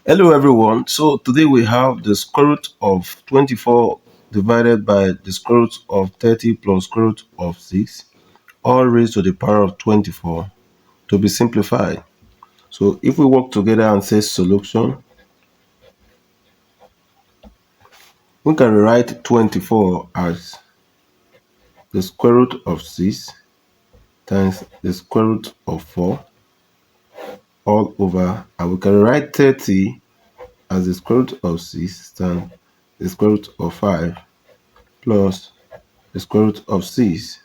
Hello everyone. So today we have the square root of 24 divided by the square root of 30 plus square root of 6 all raised to the power of 24 to be simplified. So if we work together and say solution, we can rewrite 24 as the square root of 6 times the square root of 4 all over, and we can write 30 as the square root of 6 times the square root of 5 plus the square root of 6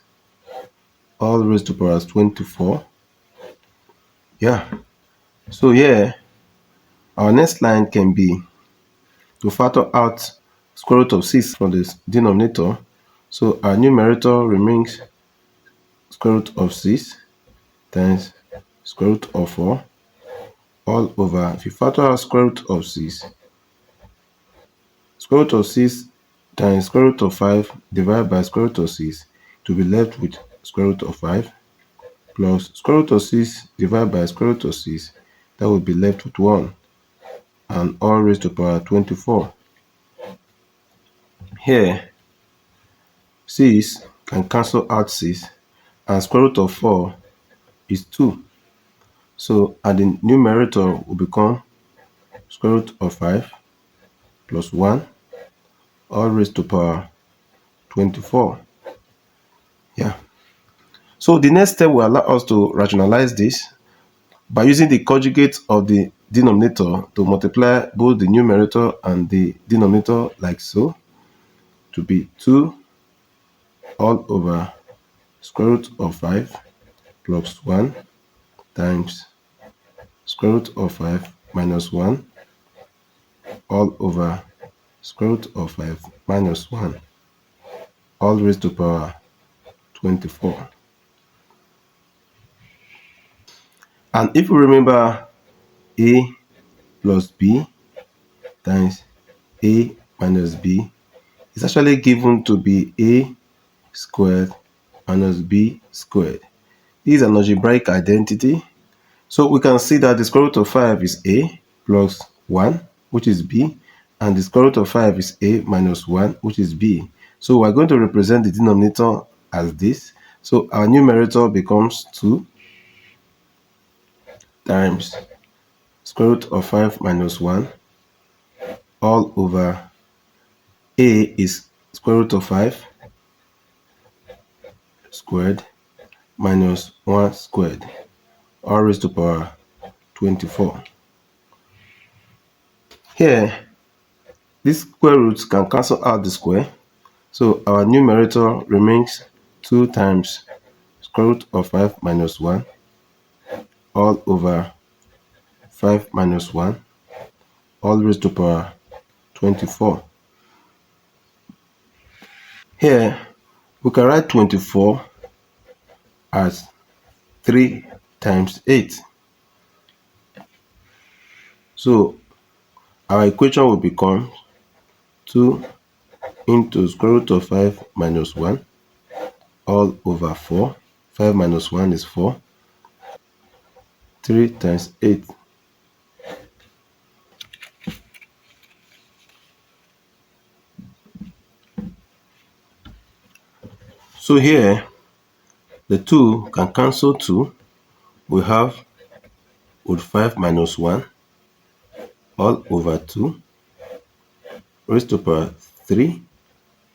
all raised to power 24. Yeah. So here, our next line can be to factor out square root of 6 from the denominator. So our numerator remains square root of 6 times square root of 4 all over. If you factor out square root of 6, square root of 6 times square root of 5 divided by square root of 6 to be left with square root of 5 plus square root of 6 divided by square root of 6, that will be left with 1, and all raised to power 24. Here, 6 can cancel out 6, and square root of 4 is 2. So, and the numerator will become square root of 5 plus 1, all raised to power 24. Yeah. So the next step will allow us to rationalize this by using the conjugate of the denominator to multiply both the numerator and the denominator like so, to be 2 all over square root of 5 plus 1 times square root of 5 minus 1 all over square root of 5 minus 1 all raised to power 24. And if we remember, a plus b times a minus b is actually given to be a squared minus b squared. This is an algebraic identity. So we can see that the square root of 5 is a plus 1, which is b, and the square root of 5 is a minus 1, which is b. So we're going to represent the denominator as this. So our numerator becomes 2 times square root of 5 minus 1 all over a is square root of 5 squared minus 1 squared all raised to power 24. Here, these square roots can cancel out the square. So our numerator remains 2 times square root of 5 minus 1 all over 5 minus 1 all raised to power 24. Here, we can write 24 as 3 times 8. So our equation will become 2 into square root of 5 minus 1 all over 4. 5 minus 1 is 4. 3 times 8. So here, the 2 can cancel 2. We have with 5 minus 1 all over 2 raised to power 3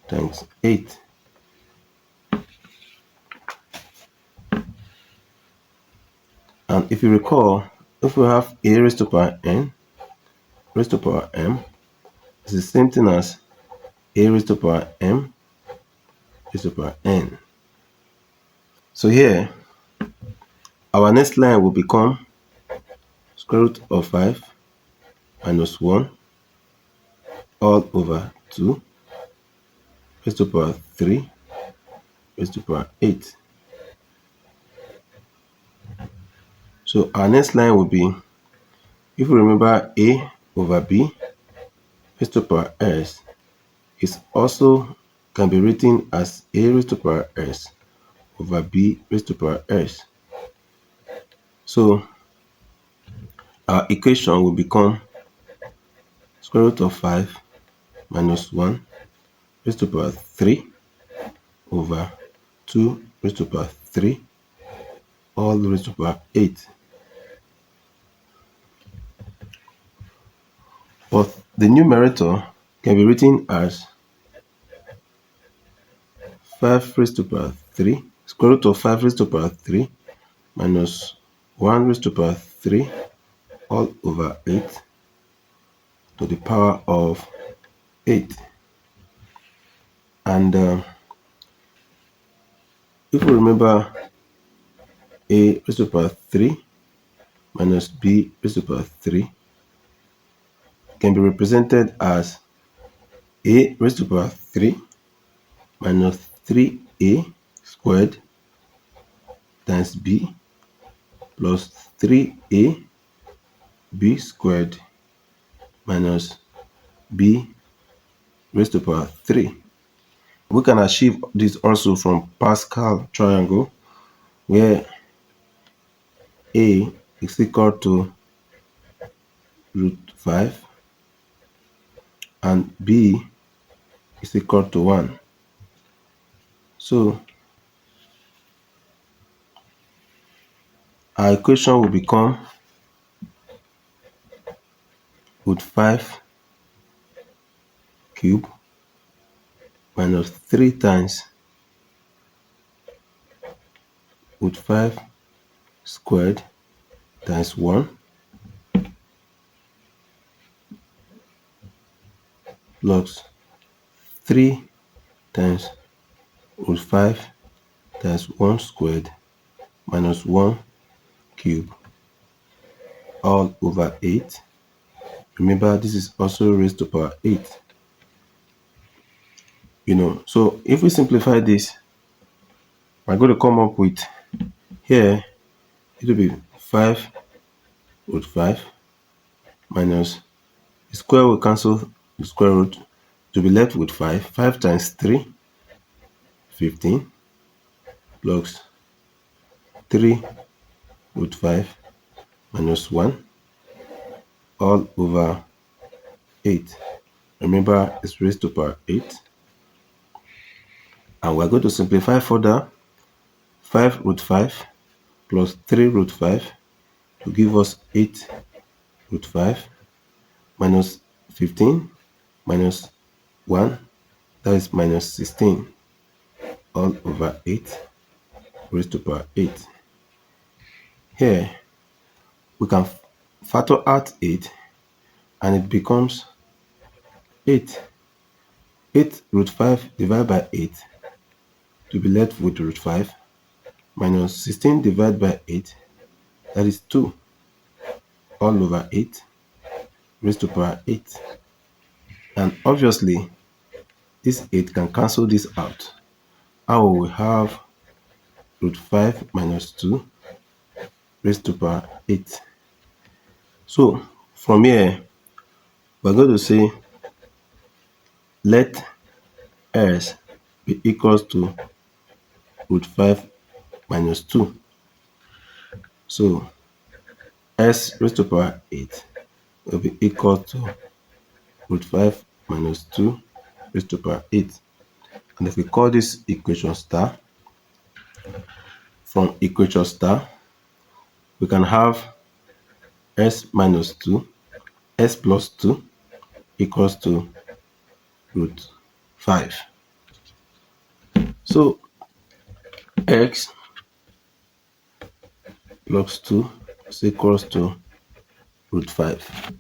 times 8. And if you recall, if we have a raised to power n raised to power m, it's the same thing as a raised to power m raised to power n. So here, our next line will become square root of 5 minus 1 all over 2 raised to power 3 raised to power 8. So our next line will be, if you remember, a over b raised to power s is also can be written as a raised to power s over b raised to power s. So our equation will become square root of 5 minus 1 raised to power 3 over 2 raised to power 3 all raised to power 8. But the numerator can be written as 5 raised to power 3 square root of 5 raised to power 3 minus 1 raised to power 3 all over 8 to the power of 8. And if we remember, a raised to power 3 minus b raised to power 3 can be represented as a raised to power 3 minus 3a squared times b plus 3a b squared minus b raised to power 3. We can achieve this also from Pascal triangle, where a is equal to root 5 and b is equal to 1. So our equation will become root 5 cube minus 3 times root 5 squared times 1 plus 3 times root 5 times 1 squared minus 1 cube all over 8. Remember, this is also raised to power 8. So if we simplify this, we're going to come up with here, it will be 5 root 5 minus the square will cancel the square root to be left with 5. 5 times 3, 15 plus 3 root 5 minus 1 all over 8. Remember, it's raised to power 8. And we're going to simplify further. 5 root 5 plus 3 root 5 to give us 8 root 5 minus 15 minus 1, that is minus 16 all over 8 raised to power 8. Here we can factor out 8 and it becomes 8. 8 root 5 divided by 8 to be left with root 5 minus 16 divided by 8, that is 2 all over 8 raised to power 8. And obviously this 8 can cancel this out. I will have root 5 minus 2 raised to power 8. So from here, we're going to say let s be equals to root 5 minus 2. So s raised to power 8 will be equal to root 5 minus 2 raised to power 8. And if we call this equation star, from equation star, we can have s minus 2, s plus 2 equals to root 5. So x plus 2 is equals to root 5.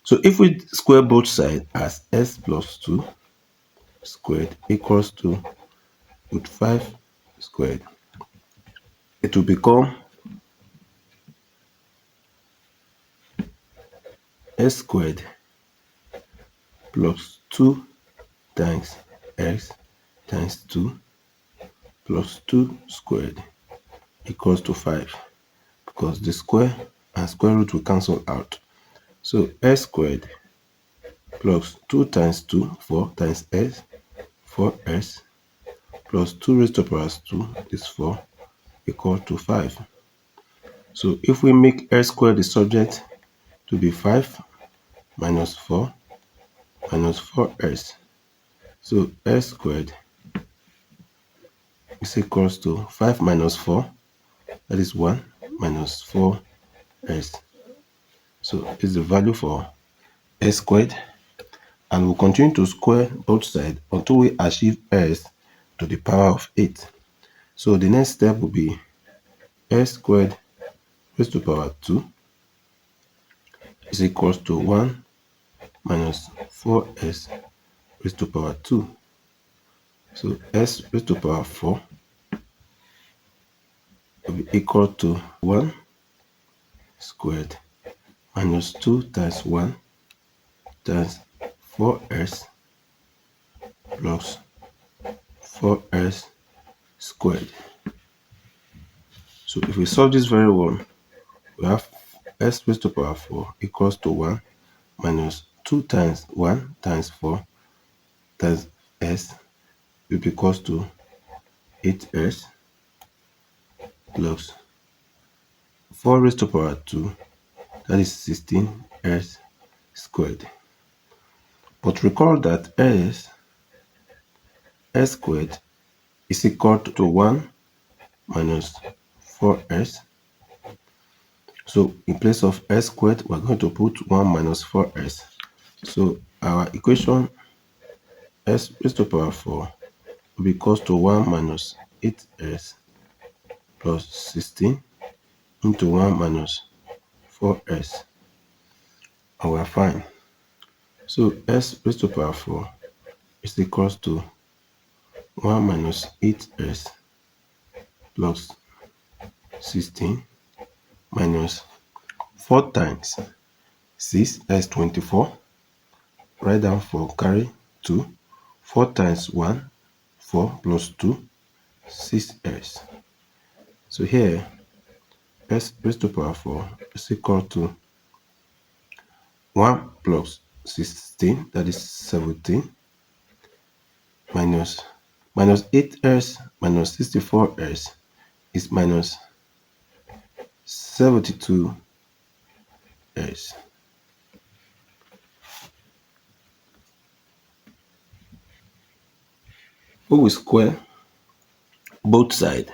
So if we square both sides as s plus 2 squared equals to root 5 squared, it will become s squared plus 2 times x times 2 plus 2 squared equals to 5, because the square and square root will cancel out. So s squared plus 2 times 2, 4 times s, 4s plus 2 raised to power 2 is 4 equal to 5. So if we make s squared the subject to be 5 minus 4 minus 4s. So s squared is equals to 5 minus 4, that is 1 minus 4s. So it's the value for s squared, and we'll continue to square both sides until we achieve s to the power of 8. So the next step will be s squared raised to power 2 is equals to 1 minus 4s raised to power 2. So s raised to power 4 will be equal to 1 squared minus 2 times 1 times 4s plus 4s squared. So if we solve this very well, we have s raised to power 4 equals to 1 minus 2 times 1 times 4 times s will be equals to 8s plus 4 raised to power 2, that is 16s squared. But recall that s squared is equal to 1 minus 4s. So in place of s squared, we're going to put 1 minus 4s. So our equation s raised to power 4 will be equals to 1 minus 8s plus 16 into 1 minus 4s. And we're fine. So s raised to power 4 is equals to 1 minus 8s plus 16 minus 4 times 6, that is 24. Write down 4, carry 2. 4 times 1, 4 plus 2, 6s. So here, s raised to power 4 is equal to 1 plus 16, that is 17, minus 8s minus 64s is minus 72s. We will square both sides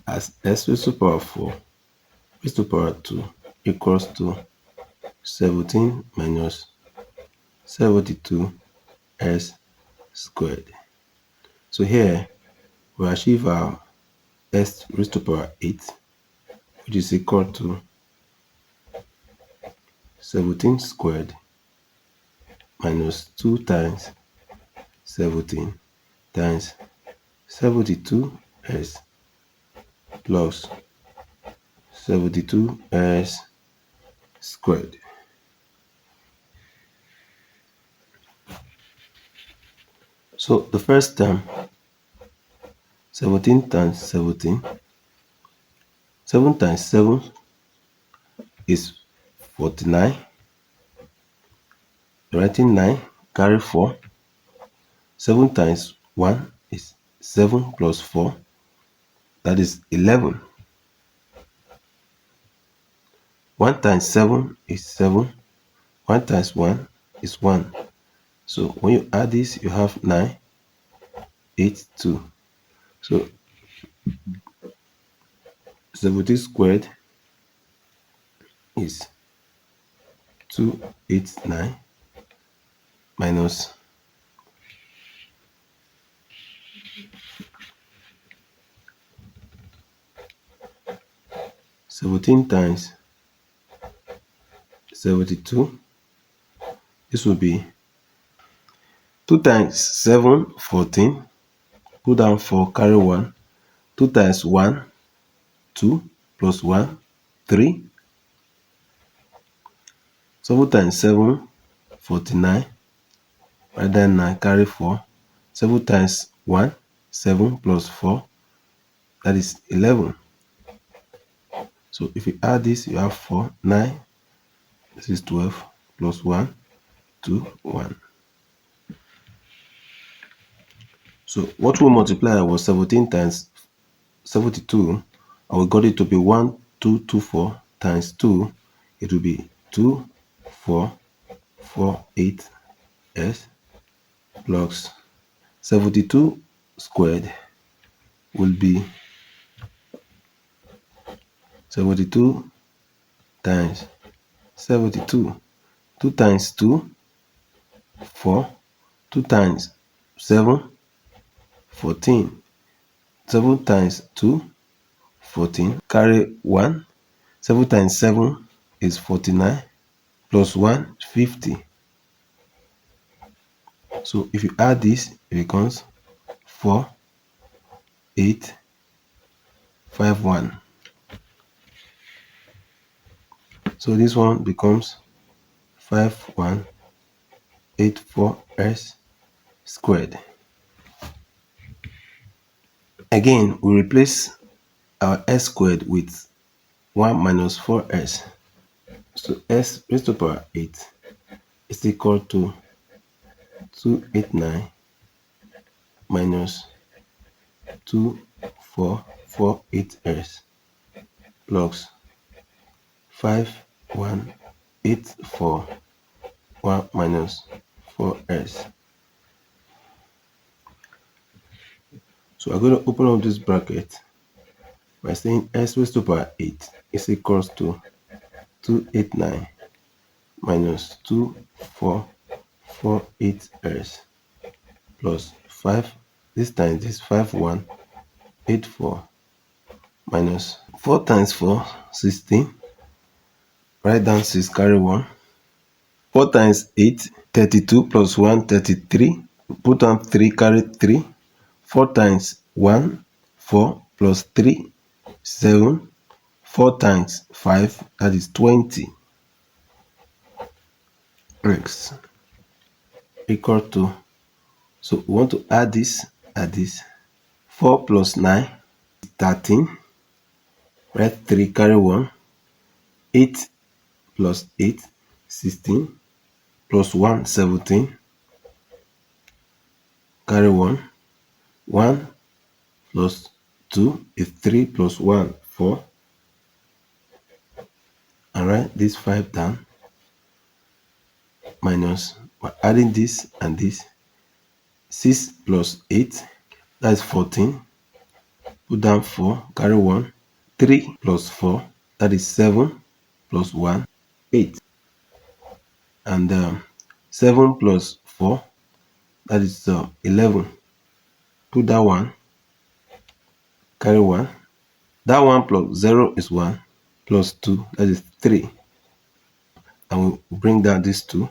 as s raised to power 4 raised to power 2 equals to 17 minus 72s squared. So here we achieve our s raised to power 8, which is equal to 17 squared minus 2 times 17 times 72s plus 72s squared. So the first term, 17 times 17, 7 times 7 is 49. Writing 9, carry 4. 7 times 1 is 7 plus 4, that is 11. 1 times 7 is 7. 1 times 1 is 1. So when you add this, you have 9, 8, 2. So 17 squared is 289 minus 17 times 72. This will be 2 times 7, 14. Go down 4, carry 1. 2 times 1, 2 plus 1, 3. 7 times 7, 49. Write down 9, carry 4. 7 times 1, 7 plus 4, that is 11. So if you add this, you have 4, 9. This is 12 plus 1, 2, 1. So what we multiply was 17 times 72, and we got it to be 1 224 times 2, it will be 2448s plus 72 squared will be 72 times 72. 2 times 2, 4. 2 times 7, 14. 7 times 2, 14. Carry 1. 7 times 7 is 49. Plus 1, 50. So if you add this, it becomes 4851. So this one becomes 5184s squared. Again, we replace our s squared with 1 minus 4s. So s raised to the power 8 is equal to 289 minus 2448s plus 5184 1 minus 4s. So I'm going to open up this bracket by saying s raised to the power 8 is equals to 289 minus 2448s plus 5, this time this 5184 minus 4 times 4, 16. Write down 6, carry 1. 4 times 8, 32 plus 1, 33. Put on 3, carry 3. 4 times 1, 4 plus 3, 7. 4 times 5, that is 20. X equal to, so we want to add this, 4 plus 9, 13. Write 3, carry 1. 8 plus 8, 16. Plus 1, 17. Carry 1. 1 plus 2 is 3 plus 1, 4. And write this 5 down. Minus, we're adding this and this. 6 plus 8, that's 14. Put down 4, carry 1. 3 plus 4, that is 7. Plus 1, 8. And 7 plus 4, that is 11. Put that 1, carry 1. That 1 plus 0 is 1. Plus 2, that is 3. And we'll bring down these 2.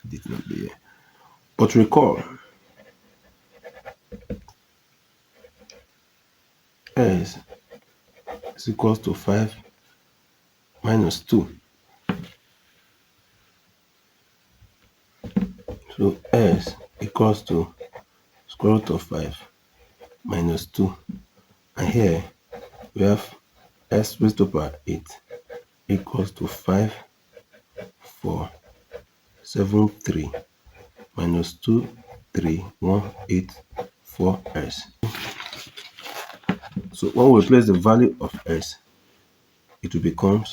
Did not be here. But recall, s is equals to 5 minus 2. So s equals to square root of 5 minus 2. And here we have s raised to the power 8 equals to 5, 4, 7, 3 minus 2, 3, 1, 8, 4s. So when we replace the value of s, it will become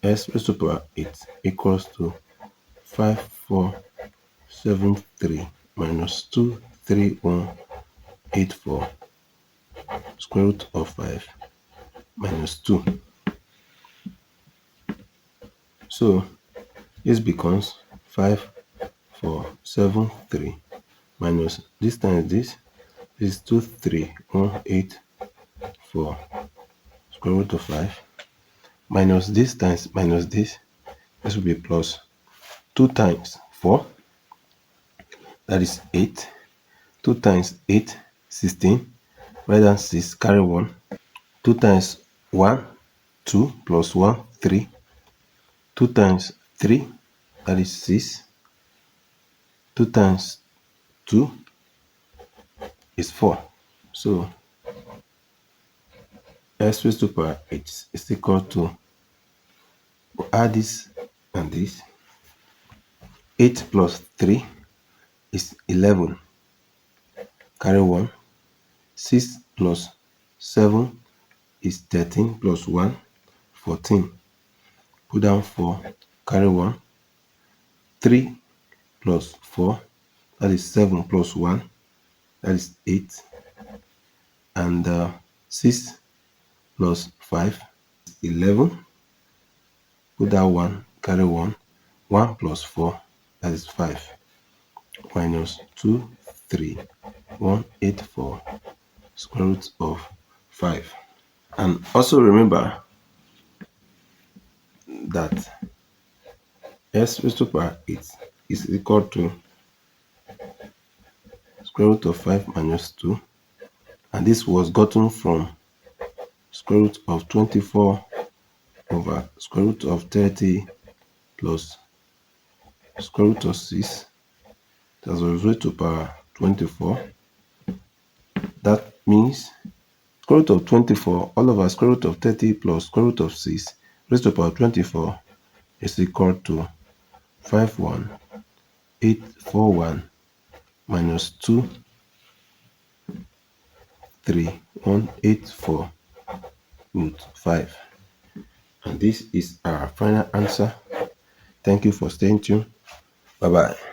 s raised to the power 8 equals to 5, 4, 7, 3 minus 2, 3, 1, 8, 4 square root of 5 minus 2. So this becomes 5, 4, 7, 3 minus this times this is 2, 3, 1, 8, 4 square root of 5 minus this times minus this will be plus 2 times 4, that is 8. 2 times 8, 16. Write down 6, carry 1. 2 times 1, 2 plus 1, 3. 2 times 3, that is 6. 2 times 2 is 4. So s raised to the power 8 is equal to, we'll add this and this. 8 plus 3 is 11. Carry 1. 6 plus 7 is 13 plus 1. 14. Put down 4, carry 1. 3 plus 4, that is 7 plus 1, that is 8. And 6 plus 5, 11. Put down 1, carry 1. 1 plus 4, that is 5. Minus 2, 3, 1, 8, 4, square root of 5. And also remember that s raised to power 8 is equal to square root of 5 minus 2. And this was gotten from square root of 24 over square root of 30 plus square root of 6. That's raised to power 24. That means square root of 24 all over square root of 30 plus square root of 6 raised to power 24 is equal to 51841 minus 23184 root 5. And this is our final answer. Thank you for staying tuned. Bye bye.